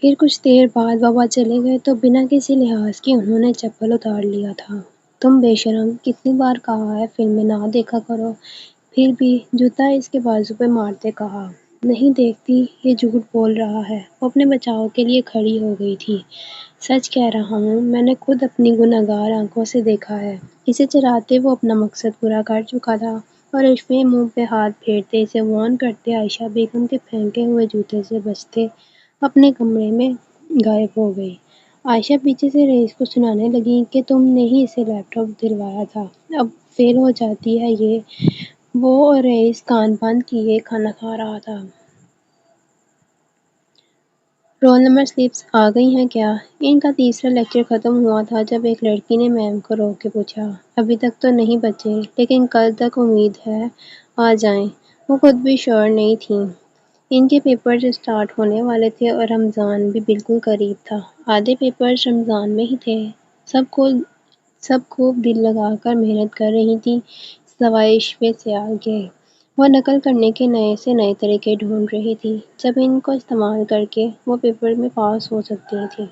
پھر کچھ دیر بعد بابا چلے گئے تو بنا کسی لحاظ کے انہوں نے چپل اتار لیا تھا۔ تم بے شرم، کتنی بار کہا ہے فلمیں نہ دیکھا کرو۔ پھر بھی جوتا اس کے بازو پہ مارتے کہا، نہیں دیکھتی، یہ جھوٹ بول رہا ہے۔ وہ اپنے بچاؤ کے لیے کھڑی ہو گئی تھی۔ سچ کہہ رہا ہوں، میں نے خود اپنی گنہگار آنکھوں سے دیکھا ہے۔ اسے چراتے وہ اپنا مقصد پورا کر چکا تھا اور عشوے منہ پہ ہاتھ پھیرتے اسے وارن کرتے عائشہ بیگم کے پھینکے ہوئے جوتے سے بچتے اپنے کمرے میں غائب ہو گئی۔ عائشہ پیچھے سے رئیس کو سنانے لگی کہ تم نے ہی اسے لیپ ٹاپ دلوایا تھا، اب فیل ہو جاتی ہے یہ وہ، اور رئیس کان بند کیے کھانا کھا رہا تھا۔ رول نمبر سلپس آ گئی ہیں کیا؟ ان کا تیسرا لیکچر ختم ہوا تھا جب ایک لڑکی نے میم کو روک کے پوچھا۔ ابھی تک تو نہیں بچے، لیکن کل تک امید ہے آ جائیں۔ وہ خود بھی شور نہیں تھیں۔ ان کے پیپرز اسٹارٹ ہونے والے تھے اور رمضان بھی بالکل قریب تھا۔ آدھے پیپرز رمضان میں ہی تھے۔ سب خوب دل لگا کر محنت کر رہی تھیں سوائے عشوے سیال کے۔ وہ نقل کرنے کے نئے سے نئے طریقے ڈھونڈ رہی تھی جب ان کو استعمال کر کے وہ پیپر میں پاس ہو سکتی تھیں۔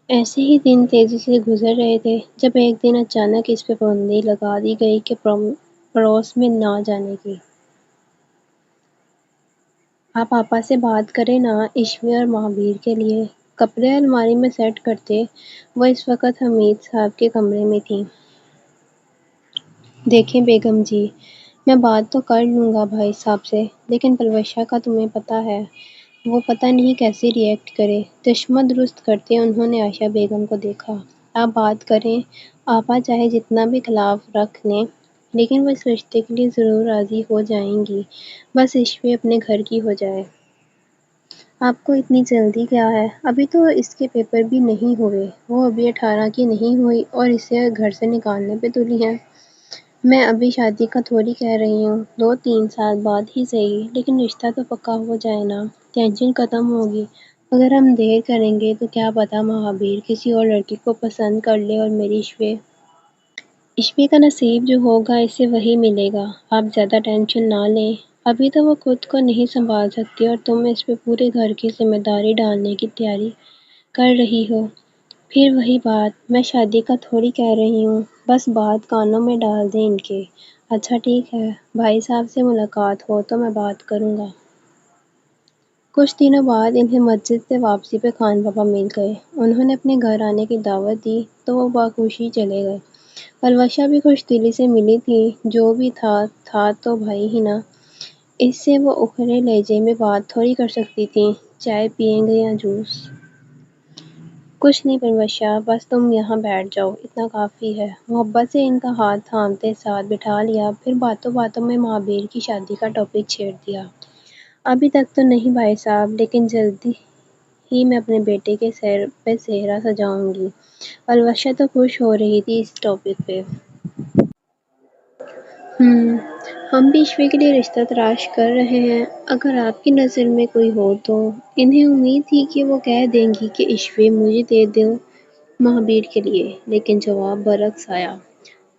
ایسے ہی دن تیزی سے گزر رہے تھے جب ایک دن اچانک اس پہ پابندی لگا دی گئی کہ پڑوس میں نہ جانے کی۔ آپ آپا سے بات کریں نا عشوے اور مہابیر کے لیے۔ کپڑے الماری میں سیٹ کرتے وہ اس وقت حمید صاحب کے کمرے میں تھیں۔ دیکھیں بیگم جی، میں بات تو کر لوں گا بھائی صاحب سے، لیکن پلوشہ کا تمہیں پتہ ہے، وہ پتہ نہیں کیسے ری ایکٹ کرے۔ چشمہ درست کرتے انہوں نے عائشہ بیگم کو دیکھا۔ آپ بات کریں، آپا چاہے جتنا بھی خلاف رکھ لیں، لیکن وہ اس رشتے کے لیے ضرور راضی ہو جائیں گی، بس عشوے اپنے گھر کی ہو جائے۔ آپ کو اتنی جلدی کیا ہے؟ ابھی تو اس کے پیپر بھی نہیں ہوئے، وہ ابھی 18 کی نہیں ہوئی اور اسے گھر سے نکالنے پہ تلی ہیں۔ میں ابھی شادی کا تھوڑی کہہ رہی ہوں، 2-3 سال بعد ہی صحیح، لیکن رشتہ تو پکا ہو جائے نا، ٹینشن ختم ہوگی۔ اگر ہم دیر کریں گے تو کیا پتہ مہابیر کسی اور لڑکی کو پسند کر لے اور میری عشوے کا نصیب جو ہوگا اسے وہی ملے گا۔ آپ زیادہ ٹینشن نہ لیں، ابھی تو وہ خود کو نہیں سنبھال سکتی اور تم اس پہ پورے گھر کی ذمہ داری ڈالنے کی تیاری کر رہی ہو۔ پھر وہی بات، میں شادی کا تھوڑی کہہ رہی ہوں، بس بات کانوں میں ڈال دیں ان کے۔ اچھا ٹھیک ہے، بھائی صاحب سے ملاقات ہو تو میں بات کروں گا۔ کچھ دنوں بعد انہیں مسجد سے واپسی پہ خان بابا مل گئے۔ انہوں نے اپنے گھر آنے کی دعوت دی تو وہ بخوشی چلے گئے۔ پلوشہ بھی خوش دلی سے ملی تھی، جو بھی تھا تو بھائی ہی نا، اس سے وہ اکھڑے لہجے میں بات تھوڑی کر سکتی تھیں۔ چائے پئیں گے یا جوس؟ کچھ نہیں پلوشہ، بس تم یہاں بیٹھ جاؤ، اتنا کافی ہے۔ محبت سے ان کا ہاتھ تھامتے ساتھ بٹھا لیا، پھر باتوں باتوں میں مہابیر کی شادی کا ٹاپک چھیڑ دیا۔ ابھی تک تو نہیں بھائی صاحب، لیکن جلدی ہی میں اپنے بیٹے کے سر پہ سہرا سجاؤں گی۔ پلوشہ تو خوش ہو رہی تھی اس ٹاپک پہ۔ ہم بھی عشوے کے لیے رشتہ تلاش کر رہے ہیں، اگر آپ کی نظر میں کوئی ہو تو۔ انہیں امید تھی کہ وہ کہہ دیں گی کہ عشوے مجھے دے دو مہابیر کے لیے، لیکن جواب برعکس آیا۔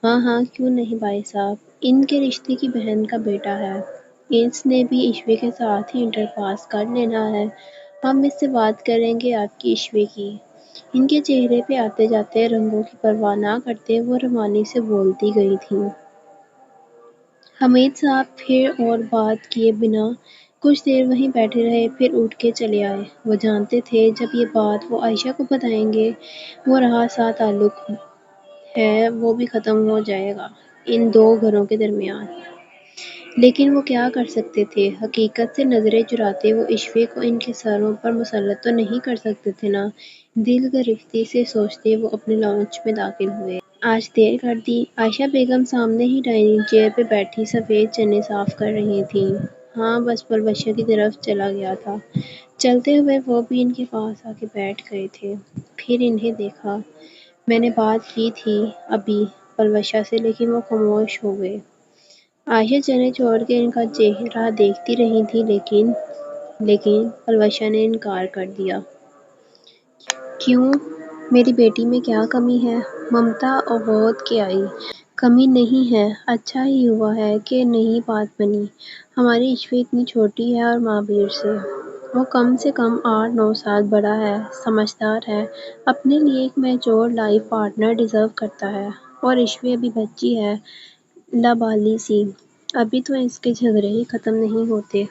ہاں ہاں کیوں نہیں بھائی صاحب، ان کے رشتے کی بہن کا بیٹا ہے، اس نے بھی عشوے کے ساتھ ہی انٹر پاس کر لینا ہے، ہم اس سے بات کریں گے آپ کی عشوے کی۔ ان کے چہرے پہ آتے جاتے رنگوں کی پرواہ نہ کرتے وہ روانی سے بولتی گئی تھیں۔ حمید صاحب پھر اور بات کیے بنا کچھ دیر وہیں بیٹھے رہے، پھر اٹھ کے چلے آئے۔ وہ جانتے تھے جب یہ بات وہ عائشہ کو بتائیں گے، وہ رہا سا تعلق ہے وہ بھی ختم ہو جائے گا ان دو گھروں کے درمیان۔ لیکن وہ کیا کر سکتے تھے؟ حقیقت سے نظریں چراتے وہ عشوے کو ان کے سروں پر مسلط تو نہیں کر سکتے تھے نا۔ دل گرفتی سے سوچتے وہ اپنے لاؤنج میں داخل ہوئے۔ آج دیر کر دی۔ عائشہ بیگم سامنے ہی ڈائننگ چیئر پہ بیٹھی سفید چنے صاف کر رہی تھیں۔ ہاں بس پلوشہ کی طرف چلا گیا تھا۔ چلتے ہوئے وہ بھی ان کے پاس آ کے بیٹھ گئے تھے۔ پھر انہیں دیکھا۔ میں نے بات کی تھی ابھی پلوشہ سے، لیکن وہ خاموش ہو گئے۔ عائشہ چنے چھوڑ کے ان کا چہرہ دیکھتی رہی تھی، لیکن پلوشہ نے انکار کر دیا۔ کیوں؟ میری بیٹی میں کیا کمی ہے؟ ممتا اغوت کے آئی۔ کمی نہیں ہے، اچھا ہی ہوا ہے کہ نئی بات بنی۔ ہماری عشوے اتنی چھوٹی ہے اور مہابیر سے وہ کم سے کم 8-9 سال بڑا ہے، سمجھدار ہے، اپنے لیے ایک میچور لائف پارٹنر ڈیزرو کرتا ہے، اور عشوی ابھی بچی ہے، لابالی سی۔ ابھی تو اس کے جھگڑے ہی ختم نہیں ہوتے۔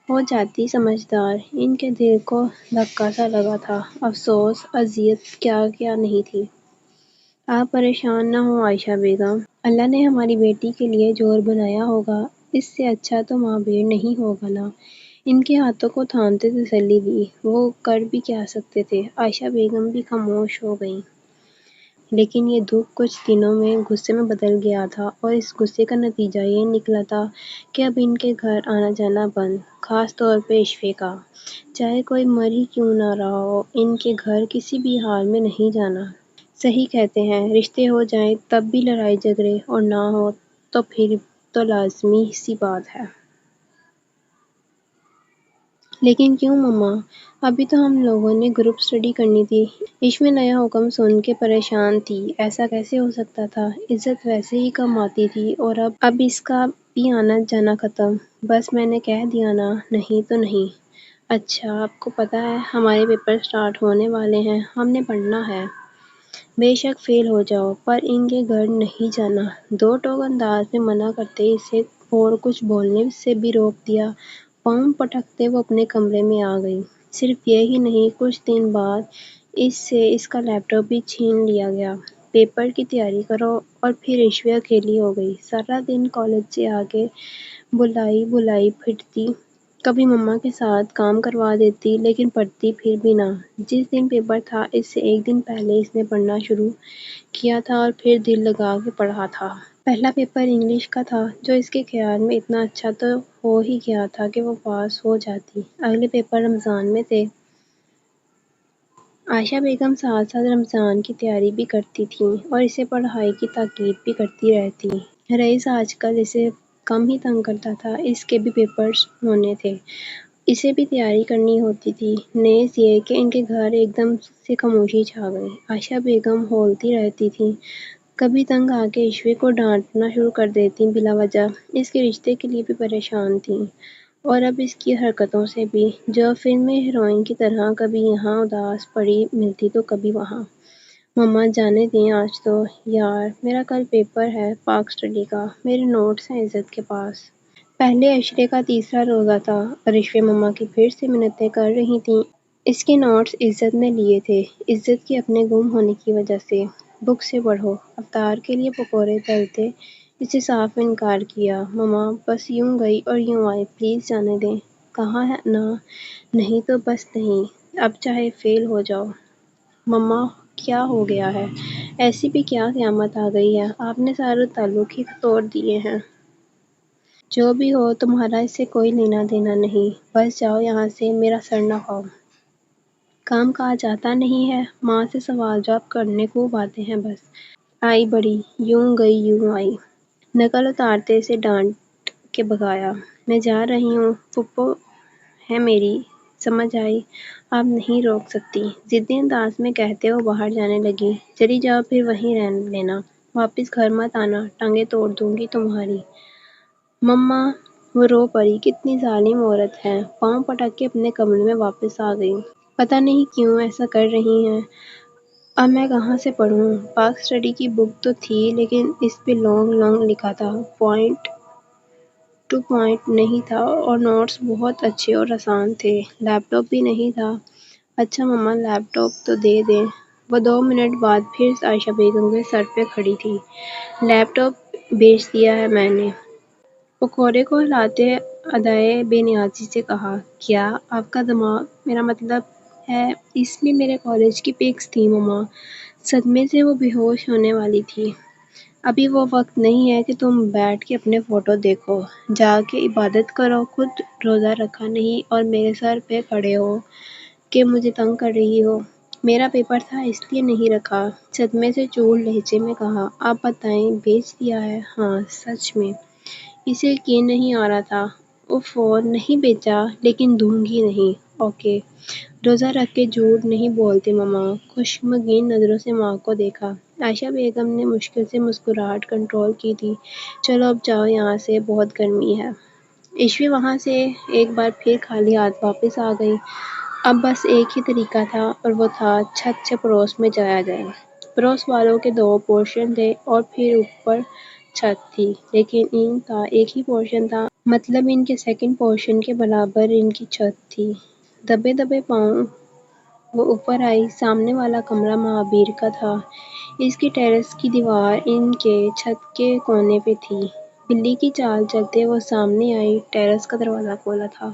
ہو جاتی سمجھدار۔ ان کے دل کو دھکا سا لگا تھا، افسوس، اذیت کیا کیا نہیں تھی۔ آپ پریشان نہ ہوں عائشہ بیگم، اللہ نے ہماری بیٹی کے لیے جوڑ بنایا ہوگا، اس سے اچھا تو ماں بھیڑ نہیں ہوگا نا۔ ان کے ہاتھوں کو تھامتے تسلی دی۔ وہ کر بھی کیا سکتے تھے؟ عائشہ بیگم بھی خاموش ہو گئیں۔ لیکن یہ دکھ کچھ دنوں میں غصے میں بدل گیا تھا، اور اس غصے کا نتیجہ یہ نکلا تھا کہ اب ان کے گھر آنا جانا بند، خاص طور پہ عشوے کا۔ چاہے کوئی مر ہی کیوں نہ رہا ہو، ان کے گھر کسی بھی حال میں نہیں جانا۔ صحیح کہتے ہیں، رشتے ہو جائیں تب بھی لڑائی جھگڑے، اور نہ ہو تو پھر تو لازمی سی بات ہے۔ لیکن کیوں مما؟ ابھی تو ہم لوگوں نے گروپ اسٹڈی کرنی تھی۔ عشوی نیا حکم سن کے پریشان تھی۔ ایسا کیسے ہو سکتا تھا؟ عزت ویسے ہی کم آتی تھی، اور اب اس کا بھی آنا جانا ختم۔ بس میں نے کہہ دیا نا، نہیں تو نہیں۔ اچھا، آپ کو پتہ ہے ہمارے پیپر سٹارٹ ہونے والے ہیں، ہم نے پڑھنا ہے۔ بے شک فیل ہو جاؤ، پر ان کے گھر نہیں جانا۔ دو ٹوک انداز میں منع کرتے اسے اور کچھ بولنے سے بھی روک دیا۔ پاؤں پٹکتے وہ اپنے کمرے میں آ گئی۔ صرف یہی نہیں، کچھ دن بعد اس سے اس کا لیپ ٹاپ بھی چھین لیا گیا۔ پیپر کی تیاری کرو، اور پھر عشوی اکیلی ہو گئی۔ سارا دن کالج سے آ کے بلائی پھرتی، کبھی مما کے ساتھ کام کروا دیتی، لیکن پڑھتی پھر بھی نہ۔ جس دن پیپر تھا، اس سے ایک دن پہلے اس نے پڑھنا شروع کیا تھا، اور پھر دل لگا کے پڑھا تھا۔ پہلا پیپر انگلش کا تھا، جو اس کے خیال میں اتنا اچھا تو ہو ہی گیا تھا کہ وہ پاس ہو جاتی۔ اگلے پیپر رمضان میں تھے۔ عائشہ بیگم ساتھ ساتھ رمضان کی تیاری بھی کرتی تھیں، اور اسے پڑھائی کی تاکید بھی کرتی رہتی۔ رئیس آج کل اسے کم ہی تنگ کرتا تھا، اس کے بھی پیپرز ہونے تھے، اسے بھی تیاری کرنی ہوتی تھی۔ نیز یہ کہ ان کے گھر ایک دم سے خاموشی چھا گئی۔ عائشہ بیگم ہولتی رہتی تھیں، کبھی تنگ آ کے عشوی کو ڈانٹنا شروع کر دیتی بلا وجہ۔ اس کے رشتے کے لیے بھی پریشان تھیں، اور اب اس کی حرکتوں سے بھی، جو فلم میں ہیروئن کی طرح کبھی یہاں اداس پڑی ملتی تو کبھی وہاں۔ مما جانے دیں آج تو، یار میرا کل پیپر ہے پاک اسٹڈی کا، میرے نوٹس ہیں عزت کے پاس۔ پہلے عشرے کا تیسرا روزہ تھا، اور عشوی مما کی پھر سے منتیں کر رہی تھیں۔ اس کے نوٹس عزت نے لیے تھے، عزت کے اپنے گم ہونے کی وجہ سے۔ بک سے پڑھو۔ افطار کے لیے پکوڑے تلتے اسے صاف انکار کیا۔ مما بس یوں گئی اور یوں آئی، پلیز جانے دیں۔ کہا ہے نا، نہیں تو بس نہیں، اب چاہے فیل ہو جاؤ۔ مما کیا ہو گیا ہے؟ ایسی بھی کیا قیامت آ گئی ہے؟ آپ نے سارے تعلق ہی توڑ دیے ہیں۔ جو بھی ہو، تمہارا اس سے کوئی لینا دینا نہیں، بس جاؤ یہاں سے، میرا سر نہ کھاؤ۔ کام کاج آتا نہیں ہے، ماں سے سوال جواب کرنے خوب آتے ہیں بس۔ آئی بڑی، یوں گئی یوں آئی۔ نقل اتارتے اسے ڈانٹ کے بھگایا۔ میں جا رہی ہوں، پھپھو ہے میری، سمجھ آئی؟ آپ نہیں روک سکتی، ضدی انداز میں کہتے وہ باہر جانے لگی۔ چلی جاؤ پھر وہیں رہ لینا، واپس گھر مت آنا، ٹانگیں توڑ دوں گی تمہاری۔ مما، وہ رو پڑی، کتنی ظالم عورت ہے۔ پاؤں پٹک کے اپنے کمرے میں واپس آ گئی۔ پتہ نہیں کیوں ایسا کر رہی ہیں، اب میں کہاں سے پڑھوں؟ پاک اسٹڈی کی بک تو تھی، لیکن اس پہ لانگ لکھا تھا، پوائنٹ ٹو پوائنٹ نہیں تھا، اور نوٹس بہت اچھے اور آسان تھے۔ لیپ ٹاپ بھی نہیں تھا۔ اچھا مما، لیپ ٹاپ تو دے دیں۔ وہ 2 منٹ بعد پھر عائشہ بیگم کے سر پہ کھڑی تھی۔ لیپ ٹاپ بیچ دیا ہے میں نے۔ پکوڑے کو ہلاتے ادائے بے نیازی سے کہا۔ کیا؟ آپ کا دماغ، میرا مطلب ہے اس میں میرے کالج کی پکس تھیں مما۔ صدمے سے وہ بے ہوش ہونے والی تھی۔ ابھی وہ وقت نہیں ہے کہ تم بیٹھ کے اپنے فوٹو دیکھو، جا کے عبادت کرو، خود روزہ رکھا نہیں اور میرے سر پہ کھڑے ہو کے مجھے تنگ کر رہی ہو۔ میرا پیپر تھا اس لیے نہیں رکھا، صدمے سے چور لہجے میں کہا۔ آپ بتائیں، بیچ دیا ہے؟ ہاں سچ میں؟ اسے یقین نہیں آ رہا تھا۔ اوفو، نہیں بیچا، لیکن دوں گی نہیں، اوکے؟ روزہ رکھ کے جھوٹ نہیں بولتے مما۔ خشمگین نظروں سے ماں کو دیکھا۔ عائشہ بیگم نے مشکل سے مسکراہٹ کنٹرول کی تھی۔ چلو اب جاؤ یہاں سے، بہت گرمی ہے۔ عشوی وہاں سے ایک بار پھر خالی ہاتھ واپس آ گئی۔ اب بس ایک ہی طریقہ تھا اور وہ تھا چھت سے پڑوس میں جایا جائے۔ پڑوس والوں کے 2 پورشن تھے اور پھر اوپر چھت تھی، لیکن ان کا ایک ہی پورشن تھا، مطلب ان کے سیکنڈ پورشن کے برابر ان کی چھت تھی۔ دبے دبے پاؤں وہ اوپر آئی۔ سامنے والا کمرہ مہابیر کا تھا۔ اس کی ٹیرس کی دیوار ان کے چھت کے کونے پہ تھی۔ بلی کی چال چلتے وہ سامنے آئی۔ ٹیرس کا دروازہ کھلا تھا۔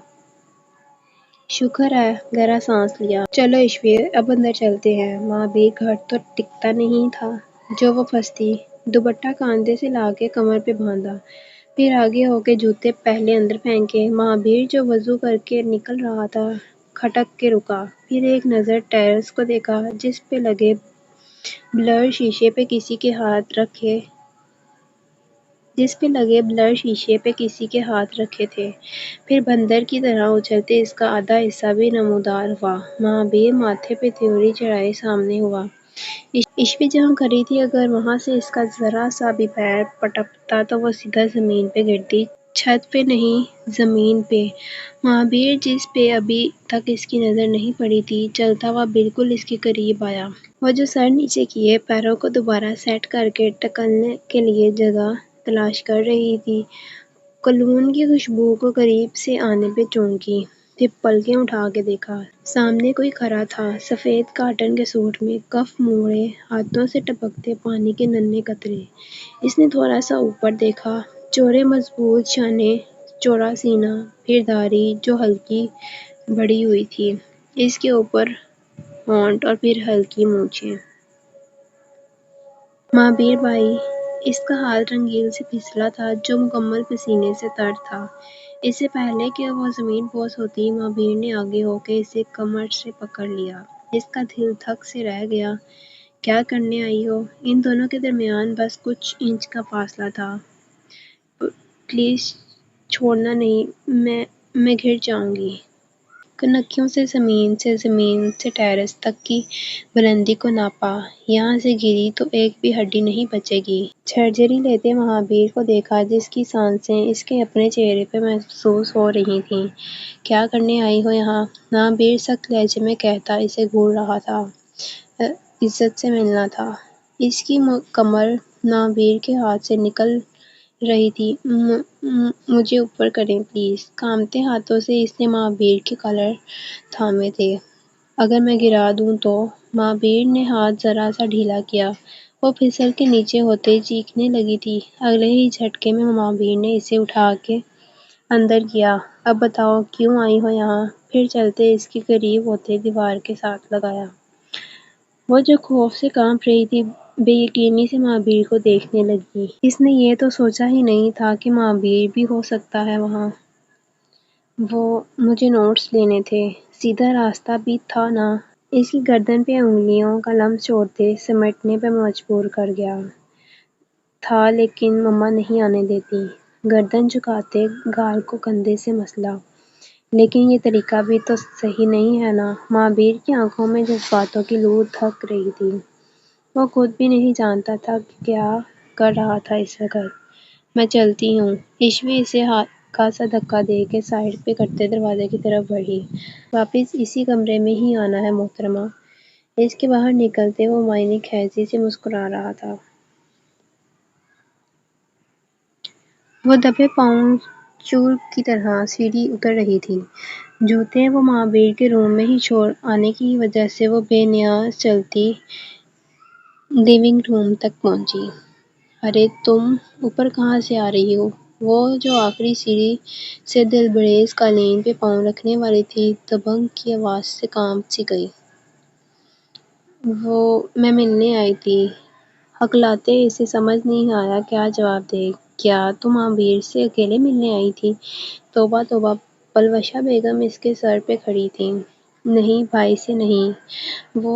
شکر ہے، گہرا سانس لیا۔ چلو عشوی، اب اندر چلتے ہیں۔ مہابیر گھر تو ٹکتا نہیں تھا جو وہ پھنستی۔ دوپٹہ کاندھے سے لا کے کمر پہ باندھا، پھر آگے ہو کے جوتے پہلے اندر پھینکے۔ مہابیر جو وضو کر کے نکل رہا تھا، کھٹک کے رکا، پھر ایک نظر ٹیرس کو دیکھا جس پہ لگے بلر شیشے پہ کسی کے ہاتھ رکھے تھے، پھر بندر کی طرح اچھلتے اس کا آدھا حصہ بھی نمودار ہوا۔ مہابیر ماتھے پہ تیوری چڑھائے سامنے ہوا۔ عشوی جہاں کھڑی تھی، اگر وہاں سے اس کا ذرا سا بھی پیر پٹکتا تو وہ سیدھا زمین پہ گرتی، چھت پہ نہیں، زمین پہ۔ مہابیر جس پہ ابھی تک اس کی نظر نہیں پڑی تھی، چلتا ہوا بالکل اس کے قریب آیا۔ وہ جو سر نیچے کیے پیروں کو دوبارہ سیٹ کر کے ٹکنے کے لیے جگہ تلاش کر رہی تھی، کولون کی خوشبو کو قریب سے آنے پہ چونکی، پھر پلکیں اٹھا کے دیکھا۔ سامنے کوئی کھڑا تھا، سفید کاٹن کے سوٹ میں، کف موڑے، ہاتھوں سے ٹپکتے پانی کے ننھے قطرے۔ اس نے تھوڑا سا اوپر دیکھا، چوڑے مضبوط شانے، چوڑا سینہ، پھر داڑھی جو ہلکی بڑھی ہوئی تھی، اس کے اوپر ہونٹ اور پھر ہلکی مونچھیں۔ مہابیر بھائی، اس کا ہاتھ رنگیل سے پھسلا تھا جو مکمل پسینے سے تر تھا۔ اس سے پہلے کہ وہ زمین بوس ہوتی، مہابیر نے آگے ہو کے اسے کمر سے پکڑ لیا۔ اس کا دل دھک سے رہ گیا۔ کیا کرنے آئی ہو؟ ان دونوں کے درمیان بس کچھ انچ کا فاصلہ تھا۔ پلیز چھوڑنا نہیں، میں گر جاؤں گی۔ کنکھیوں سے زمین سے ٹیرس تک کی بلندی کو ناپا۔ یہاں سے گری تو ایک بھی ہڈی نہیں بچے گی۔ جھرجھری لیتے مہابیر کو دیکھا جس کی سانسیں اس کے اپنے چہرے پہ محسوس ہو رہی تھیں۔ کیا کرنے آئی ہو یہاں؟ مہابیر سخت لہجے میں کہتا اسے گھور رہا تھا۔ عزت سے ملنا تھا۔ اس کی کمر مہابیر کے ہاتھ سے نکل رہی تھی۔ مجھے اوپر کریں پلیز۔ کانپتے ہاتھوں سے اس نے مہابیر کے کالر تھامے تھے۔ اگر میں گرا دوں تو؟ مہابیر نے ہاتھ ذرا سا ڈھیلا کیا۔ وہ پھسل کے نیچے ہوتے چیخنے لگی تھی۔ اگلے ہی جھٹکے میں مہابیر نے اسے اٹھا کے اندر کیا۔ اب بتاؤ کیوں آئی ہو یہاں؟ پھر چلتے اس کے قریب ہوتے دیوار کے ساتھ لگایا۔ وہ جو خوف سے کانپ رہی تھی، بے یقینی سے مہابیر کو دیکھنے لگی۔ اس نے یہ تو سوچا ہی نہیں تھا کہ مہابیر بھی ہو سکتا ہے وہاں۔ مجھے نوٹس لینے تھے۔ سیدھا راستہ بھی تھا نا؟ اس کی گردن پہ انگلیوں کا لمس چھوڑتے سمیٹنے پہ مجبور کر گیا تھا لیکن مما نہیں آنے دیتی۔ گردن جھکاتے گال کو کندھے سے مسلا۔ لیکن یہ طریقہ بھی تو صحیح نہیں ہے نا؟ مہابیر کی آنکھوں میں جذباتوں کی لو دھک رہی تھی۔ وہ خود بھی نہیں جانتا تھا کہ کیا کر رہا تھا اس وقت۔ میں چلتی ہوں۔ عشوی اسے ہلکا سا دھکا دے کے سائیڈ پہ کرتے دروازے کی طرف بڑھی۔ واپس اسی کمرے میں ہی آنا ہے محترمہ۔ اس کے باہر نکلتے وہ معائنہ خیزی سے مسکرا رہا تھا۔ وہ دبے پاؤں چور کی طرح سیڑھی اتر رہی تھی۔ جوتے وہ مہابیر کے روم میں ہی چھوڑ آنے کی وجہ سے وہ بے نیاز چلتی لیونگ روم تک پہنچی۔ ارے تم اوپر کہاں سے آ رہی ہو؟ وہ جو آخری سیڑھی سے دلبریز قالین پہ پاؤں رکھنے والی تھی، دبنگ کی آواز سے کانپ سی گئی۔ میں ملنے آئی تھی۔ ہکلاتے اسے سمجھ نہیں آیا کیا جواب دے۔ کیا تم مہابیر سے اکیلے ملنے آئی تھی؟ توبہ توبہ، پلوشہ بیگم اس کے سر پہ کھڑی تھیں۔ نہیں بھائی سے نہیں، وہ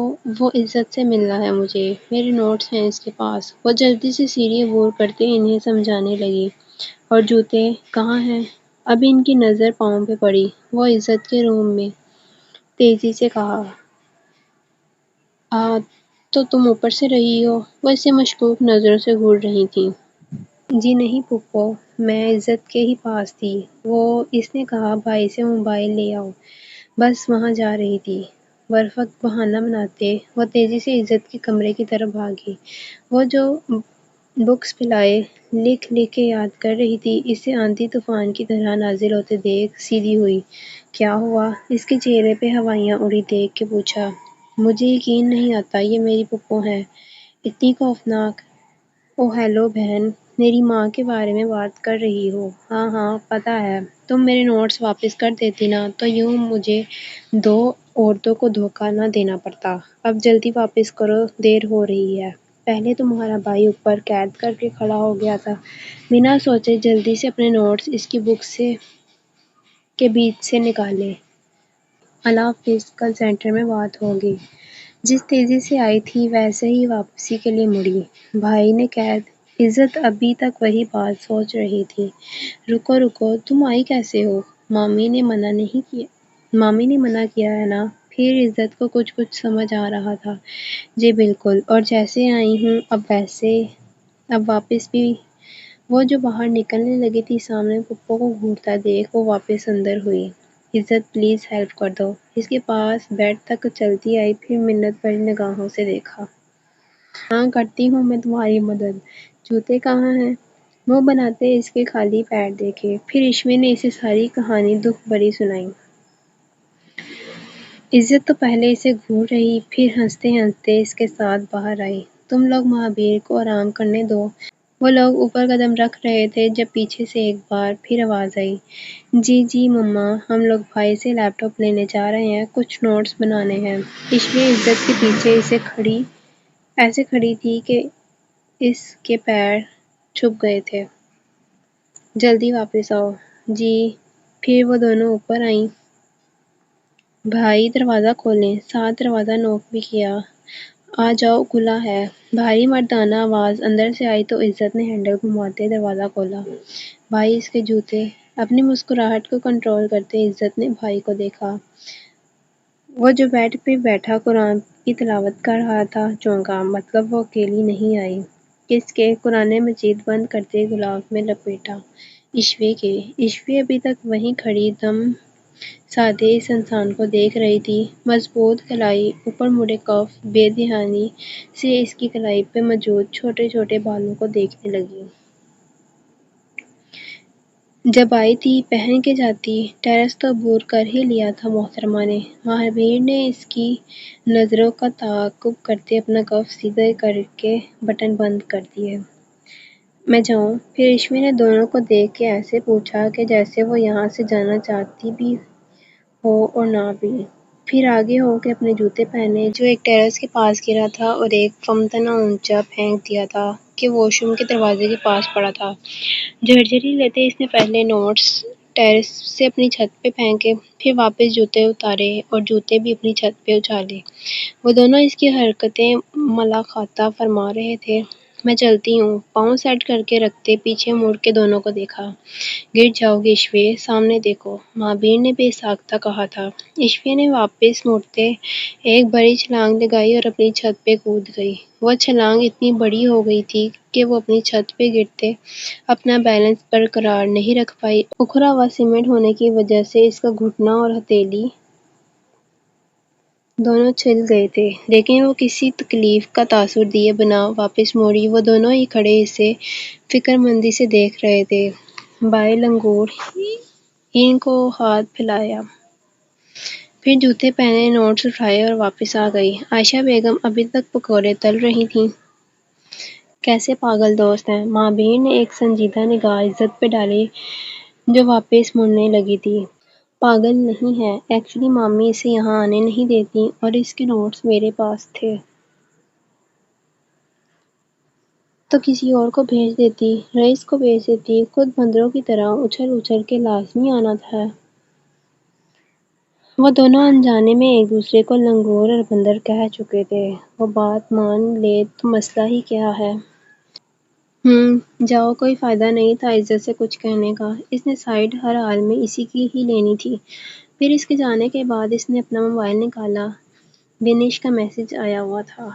عزت سے ملنا ہے مجھے، میرے نوٹس ہیں اس کے پاس۔ وہ جلدی سے سیڑھی عبور کرتے انہیں سمجھانے لگی۔ اور جوتے کہاں ہیں؟ اب ان کی نظر پاؤں پہ پڑی۔ وہ عزت کے روم میں، تیزی سے کہا۔ تو تم اوپر سے رہی ہو؟ وہ اسے مشکوک نظروں سے گھور رہی تھیں۔ جی نہیں پھپھو، میں عزت کے ہی پاس تھی۔ اس نے کہا بھائی سے موبائل لے آؤ، بس وہاں جا رہی تھی۔ برفق بہانہ بناتے وہ تیزی سے عزت کے کمرے کی طرف بھاگی۔ وہ جو بکس پلائے لکھ لکھ کے یاد کر رہی تھی، اسے آندھی طوفان کی طرح نازل ہوتے دیکھ سیدھی ہوئی۔ کیا ہوا؟ اس کے چہرے پہ ہوائیاں اڑی دیکھ کے پوچھا۔ مجھے یقین نہیں آتا یہ میری پھپھو ہے، اتنی خوفناک۔ او ہیلو بہن، میری ماں کے بارے میں بات کر رہی ہو؟ ہاں ہاں پتہ ہے، تم میرے نوٹس واپس کر دیتی نا تو یوں مجھے دو عورتوں کو دھوکہ نہ دینا پڑتا۔ اب جلدی واپس کرو، دیر ہو رہی ہے۔ پہلے تمہارا بھائی اوپر قید کر کے کھڑا ہو گیا تھا۔ بنا سوچے جلدی سے اپنے نوٹس اس کی بک کے بیچ سے نکالے۔ اللہ حافظ، کل سینٹر میں بات ہوگی۔ جس تیزی سے آئی تھی ویسے ہی واپسی کے لیے مڑی۔ بھائی نے قید۔ عزت ابھی تک وہی بات سوچ رہی تھی۔ رکو رکو، تم آئی کیسے ہو؟ مامی نے منع کیا ہے نا۔ پھر عزت کو کچھ سمجھ آ رہا تھا۔ جی بالکل، اور جیسے آئی ہوں اب واپس بھی۔ وہ جو باہر نکلنے لگی تھی، سامنے پھپھو کو گھورتا دیکھ وہ واپس اندر ہوئی۔ عزت پلیز ہیلپ کر دو۔ اس کے پاس بیڈ تک چلتی آئی، پھر منت بھری نگاہوں سے دیکھا۔ ہاں کرتی ہوں میں تمہاری مدد۔ جوتے کہاں ہیں؟ منہ بناتے اس کے خالی پیر دیکھے۔ پھر عشوے نے اسے ساری کہانی دکھ بھری سنائی۔ عزت تو پہلے اسے گھور رہی، پھر ہنستے ہنستے اس کے ساتھ باہر آئی۔ تم لوگ مہابیر کو آرام کرنے دو۔ وہ لوگ اوپر قدم رکھ رہے تھے جب پیچھے سے ایک بار پھر آواز آئی۔ جی مما، ہم لوگ بھائی سے لیپ ٹاپ لینے جا رہے ہیں، کچھ نوٹس بنانے ہیں۔ عشوے عزت کے پیچھے ایسے کھڑی تھی کہ اس کے پیر چھپ گئے تھے۔ جلدی واپس آؤ۔ جی۔ پھر وہ دونوں اوپر آئیں۔ بھائی دروازہ کھولیں۔ ساتھ دروازہ نوک بھی کیا۔ آ جاؤ، کھلا ہے۔ بھاری مردانہ آواز اندر سے آئی تو عزت نے ہینڈل گھماتے دروازہ کھولا۔ بھائی، اس کے جوتے۔ اپنی مسکراہٹ کو کنٹرول کرتے عزت نے بھائی کو دیکھا۔ وہ جو بیڈ پہ بیٹھا قرآن کی تلاوت کر رہا تھا چونکا، مطلب وہ اکیلی نہیں آئی۔ کس کے؟ قرآن مجید بند کرتے غلاف میں لپیٹا۔ عشوے کے۔ عشوے ابھی تک وہیں کھڑی دم سادھے اس انسان کو دیکھ رہی تھی۔ مضبوط کلائی، اوپر مڑے کف، بے دھیانی سے اس کی کلائی پہ موجود چھوٹے چھوٹے بالوں کو دیکھنے لگی۔ جب آئی تھی پہن کے جاتی۔ ٹیرس تو عبور کر ہی لیا تھا محترمہ نے۔ مہابیر نے اس کی نظروں کا تعاقب کرتے اپنا کف سیدھے کر کے بٹن بند کر دیے۔ میں جاؤں؟ پھر عشوے نے دونوں کو دیکھ کے ایسے پوچھا کہ جیسے وہ یہاں سے جانا چاہتی بھی ہو اور نہ بھی۔ پھر آگے ہو کے اپنے جوتے پہنے جو ایک ٹیرس کے پاس گرا تھا اور ایک فمتنا اونچا پھینک دیا تھا کہ واش روم کے دروازے کے پاس پڑا تھا۔ جھرجھری لیتے اس نے پہلے نوٹس ٹیرس سے اپنی چھت پہ پھینکے، پھر واپس جوتے اتارے اور جوتے بھی اپنی چھت پہ اچھالے۔ وہ دونوں اس کی حرکتیں ملاحظہ فرما رہے تھے۔ میں چلتی ہوں۔ پاؤں سیٹ کر کے رکھتے پیچھے مڑ کے دونوں کو دیکھا۔ گر جاؤ گے عشوے، سامنے دیکھو، مہابیر نے بے ساختہ کہا تھا۔ عشوے نے واپس مڑتے ایک بڑی چھلانگ لگائی اور اپنی چھت پہ کود گئی۔ وہ چھلانگ اتنی بڑی ہو گئی تھی کہ وہ اپنی چھت پہ گرتے اپنا بیلنس برقرار نہیں رکھ پائی۔ اکھڑا ہوا سیمنٹ ہونے کی وجہ سے اس کا گھٹنا اور ہتھیلی دونوں چھل گئے تھے، لیکن وہ کسی تکلیف کا تاثر دیے بنا واپس موڑی۔ وہ دونوں ہی کھڑے اسے فکرمندی سے دیکھ رہے تھے۔ بائیں لنگور ان کو ہاتھ پھیلایا، پھر جوتے پہنے، نوٹس اٹھائے اور واپس آ گئی۔ عائشہ بیگم ابھی تک پکوڑے تل رہی تھیں۔ کیسے پاگل دوست ہیں؟ مہابیر نے ایک سنجیدہ نگاہ عزت پہ ڈالی جو واپس مڑنے لگی تھی۔ پاگل نہیں ہے، ایکچولی مامی اسے یہاں آنے نہیں دیتیں اور اس کے نوٹس میرے پاس تھے تو کسی اور کو بھیج دیتی، رئیس کو بھیج دیتی، خود بندروں کی طرح اچھل اچھل کے لازمی آنا ہے۔ وہ دونوں انجانے میں ایک دوسرے کو لنگور اور بندر کہہ چکے تھے۔ وہ بات مان لے تو مسئلہ ہی کیا ہے؟ جاؤ، کوئی فائدہ نہیں تھا عزت سے کچھ کہنے کا۔ اس نے سائیڈ ہر حال میں اسی کی ہی لینی تھی۔ پھر اس کے جانے کے بعد اس نے اپنا موبائل نکالا۔ دنیش کا میسج آیا ہوا تھا۔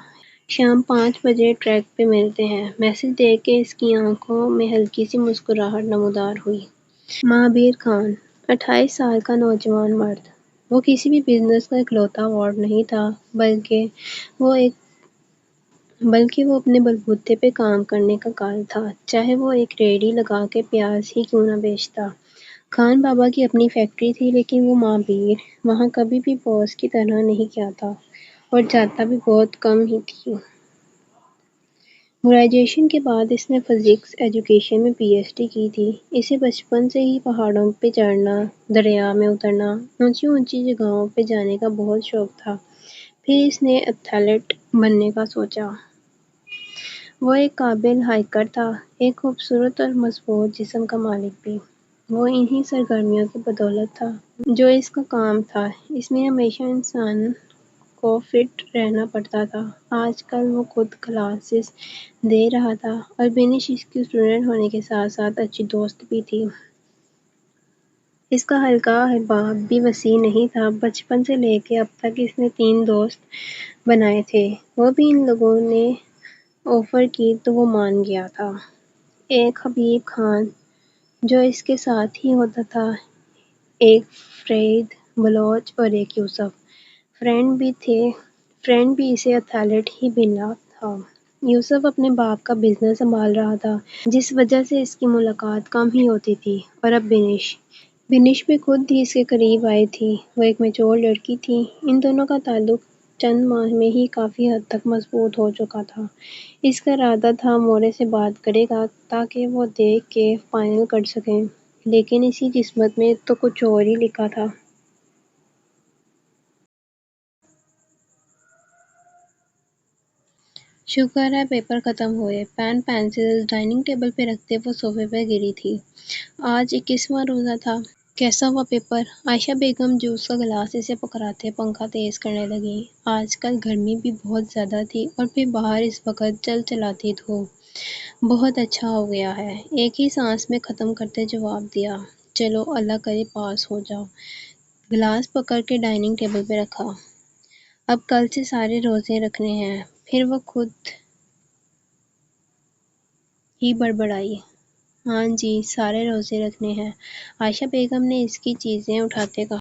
شام 5 بجے ٹریک پہ ملتے ہیں۔ میسج دیکھ کے اس کی آنکھوں میں ہلکی سی مسکراہٹ نمودار ہوئی۔ مہابیر خان، 28 سال کا نوجوان مرد۔ وہ کسی بھی بزنس کا اکلوتا وارڈ نہیں تھا، بلکہ وہ اپنے بلبوتے پہ کام کرنے کا قائل تھا، چاہے وہ ایک ریڑھی لگا کے پیاز ہی کیوں نہ بیچتا۔ خان بابا کی اپنی فیکٹری تھی، لیکن وہ مہابیر وہاں کبھی بھی باس کی طرح نہیں کیا تھا اور جاتا بھی بہت کم ہی تھی۔ گریجویشن کے بعد اس نے فزکس ایجوکیشن میں پی ایچ ڈی کی تھی۔ اسے بچپن سے ہی پہاڑوں پہ چڑھنا، دریا میں اترنا، اونچی اونچی جگہوں پہ جانے کا بہت شوق تھا۔ پھر اس نے ایتھلیٹ بننے کا سوچا۔ وہ ایک قابل ہائیکر تھا، ایک خوبصورت اور مضبوط جسم کا مالک بھی۔ وہ انہی سرگرمیوں کی بدولت تھا جو اس کا کام تھا، اس میں ہمیشہ انسان کو فٹ رہنا پڑتا تھا۔ آج کل وہ خود کلاسز دے رہا تھا اور بینش اس کی اسٹوڈنٹ ہونے کے ساتھ ساتھ اچھی دوست بھی تھی۔ اس کا حلقہ احباب بھی وسیع نہیں تھا۔ بچپن سے لے کے اب تک اس نے 3 دوست بنائے تھے، وہ بھی ان لوگوں نے آفر کی تو وہ مان گیا تھا۔ ایک حبیب خان جو اس کے ساتھ ہی ہوتا تھا، ایک فرید بلوچ اور ایک یوسف۔ فرینڈ بھی اسے ایتھلیٹ ہی بنا تھا۔ یوسف اپنے باپ کا بزنس سنبھال رہا تھا، جس وجہ سے اس کی ملاقات کم ہی ہوتی تھی۔ اور اب بینش بھی خود ہی اس کے قریب آئی تھی۔ وہ ایک میچور لڑکی تھی۔ ان دونوں کا تعلق چند ماہ میں ہی کافی حد تک مضبوط ہو چکا تھا۔ اس کا ارادہ تھا مورے سے بات کرے گا تاکہ وہ دیکھ کے فائنل کر سکیں، لیکن اس کی قسمت میں تو کچھ اور ہی لکھا تھا۔ شکر ہے پیپر ختم ہوئے۔ پین پنسل ڈائننگ ٹیبل پہ رکھتے وہ صوفے پہ گری تھی۔ آج 21واں روزہ تھا۔ کیسا ہوا پیپر؟ عائشہ بیگم جوس کا گلاس اسے پکڑاتے پنکھا تیز کرنے لگیں۔ آج کل گرمی بھی بہت زیادہ تھی اور پھر باہر اس وقت چلچلاتی دھوپ۔ بہت اچھا ہو گیا ہے، ایک ہی سانس میں ختم کرتے جواب دیا۔ چلو اللہ کرے پاس ہو جاؤ۔ گلاس پکڑ کے ڈائننگ ٹیبل پہ رکھا۔ اب کل سے سارے روزے رکھنے ہیں۔ پھر وہ خود ہی بڑبڑائی۔ ہاں جی، سارے روزے رکھنے ہیں، عائشہ بیگم نے اس کی چیزیں اٹھاتے کہا۔